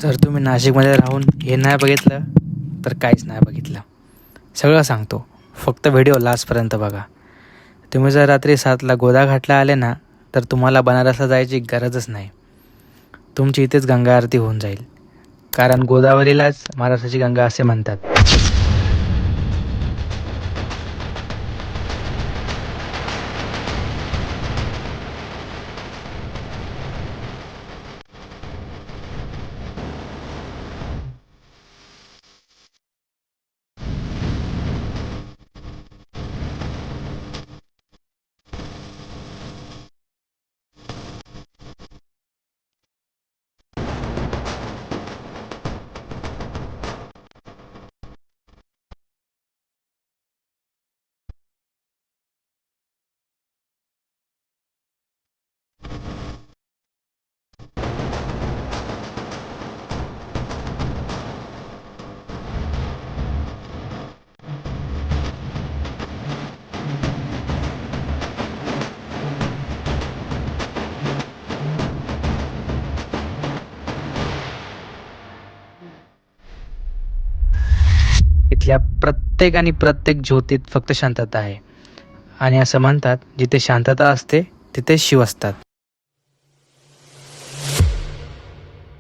जर तुम्ही नाशिकमध्ये राहून हे नाही बघितलं तर काहीच नाही बघितलं. सगळं सांगतो, फक्त व्हिडिओ लास्टपर्यंत बघा. तुम्ही जर रात्री 7ला गोदा घाटला आले ना तर तुम्हाला बनारसला जायची गरजच नाही. तुमची इथेच गंगा आरती होऊन जाईल, कारण गोदावरीलाच महाराष्ट्राची गंगा असे म्हणतात. इथल्या प्रत्येक ज्योतीत फक्त शांतता आहे. आणि असं म्हणतात, जिथे शांतता असते तिथे शिव असतात.